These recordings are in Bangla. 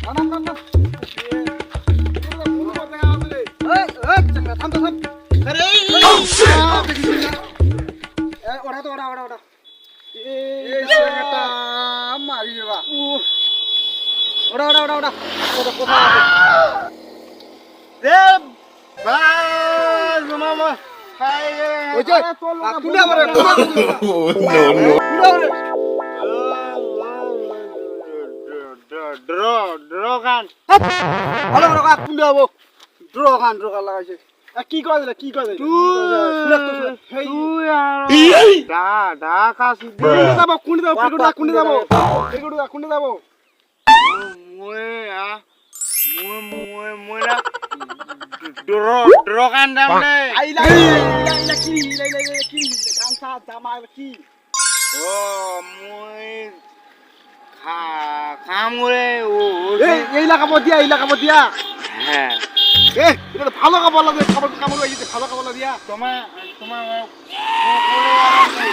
নাম নাম নাম থাম তো থাম আরে ওড়া তো ওড়া ওড়া ওড়া এই ছেলেটা মারি বাবা ওড়া ওড়া ওড়া ওড়া ওটা কোথায় আছে রে বাস মামা খাই রে ওই যে তুলে আমারে ড্র গান ভালো ভালো কাক কুন্ডে হবো ড্র গান লাগাইছে কি কয় দিলে কি কয় দিলে কোনটা যাব ড্রগান দাম নে কি ও মই খাম রে ও এই লাগাবো দিয়া হ্যাঁ এটা ভালো খাবার লাগে কামড় লাগিয়েছে ভালো খাবার দিয়া তোমার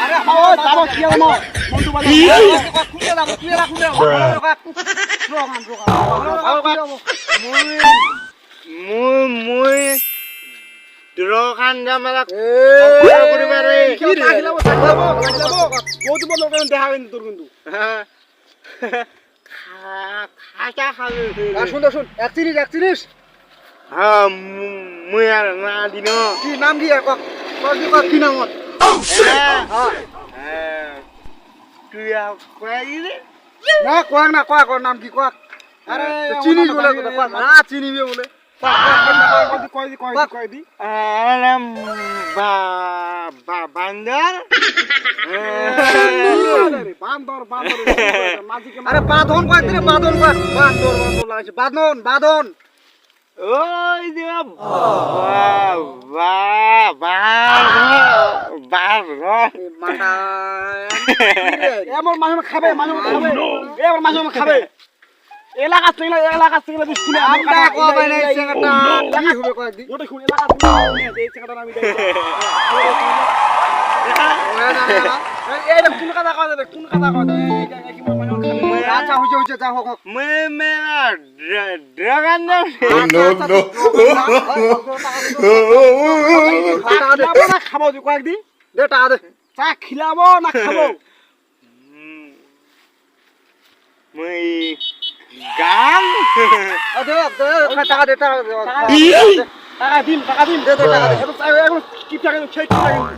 আরে হাও যাব কি আমো মন্টু বাজা খুলে রাখো মই ড্রগান দাম লা করে মারে কি রে লাগলাবো বহুত বড় লোক দেখা হইনি তোর কিন্তু খাটা খাবে শুন এক জিনিস হ্যাঁ মই আর না দিন কি নাম দিয়া কক কি নাম তুই কই রে না কোয়াক নাম কি কোয়াক আরে চিনি বলে কোয়াক না চিনিবে বলে কই দি আরাম বান্দর বান্দর আরে বাঁধন কয় দিলে বাঁধন লাগাইছে বাঁধন ওই যে মাটা এমন মানুষ খাবে এলাকা থেকে স্কুলে আমরা কবে নাই সেটা কি হবে কয়েকদিন ওটা শুনে এলাকা থেকে এই ছেলেটা আমি দেই এই কোন কথা কয় কি মানুষ খাবে আচ্ছা হইছে যা হোক মেলা ড্রাগন না খাবো তুই কয়েকদিন দে টাকা দে চা খিলাবো না খাবো মই গাম টাকা দে টাকা দিন দে টাকা দে এখন কি টাকা খেয়ে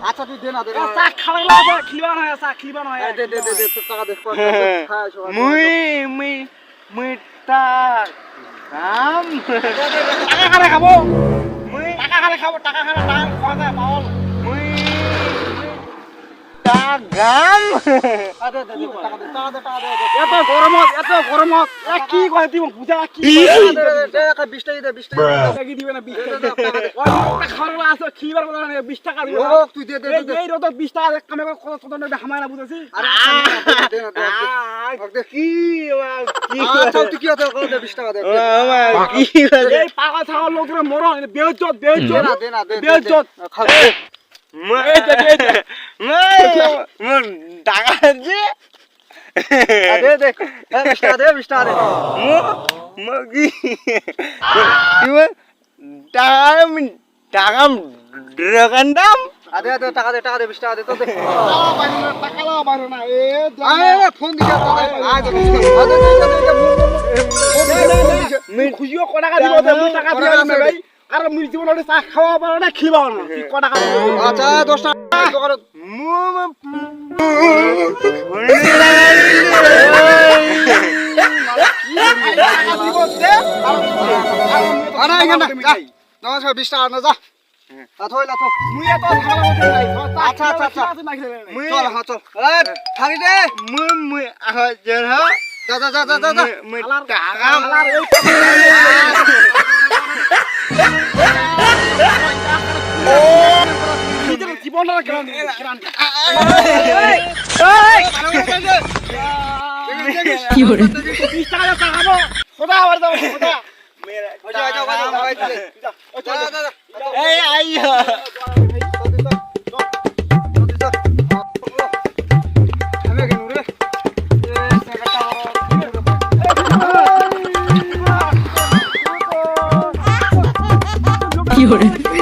আচ্ছা তুই দে না চা খাওয়াইলা খিলবা না দে টাকা দে মই তা গাম টাকা খালে খাবো টাকা খালে খাওয়া যায় মাল মই তা গাম এত গরমত কি কয় তুই বুঝা কি 20 টাকা দিবে না 20 টাকা খাওয়া আছে খিবার কথা না 20 টাকা দিবে তুই দে এই রোদ 20 টাকা কামে কত হামায় না বুঝাছি আরে কি আচ্ছা তুই কি কথা কর 20 টাকা দে কি এই পাগল ছাগল লোকরা মরন বেইজ্জত দে না খাবে টাকা যে দে 20 টাকা দে টাকা ড্রাগন দাম আদে টাকা দে 20 টাকা দে তো দে টাকা লাও মারো না আরে ফোন দিছা আমি খুশিও ক টাকা দিব দে মই টাকা দিয়া দিছে ভাই আর মুই জীবনে চা খাওয়া পারো না খিবাও না কি ক টাকা আচ্ছা 10 টাকা দোকান আরে এখানে নমস্কার 20 টাকা না যা আচ্ছা চল থাকি দে জীবন কি করে এই আইয়া আমি 有人，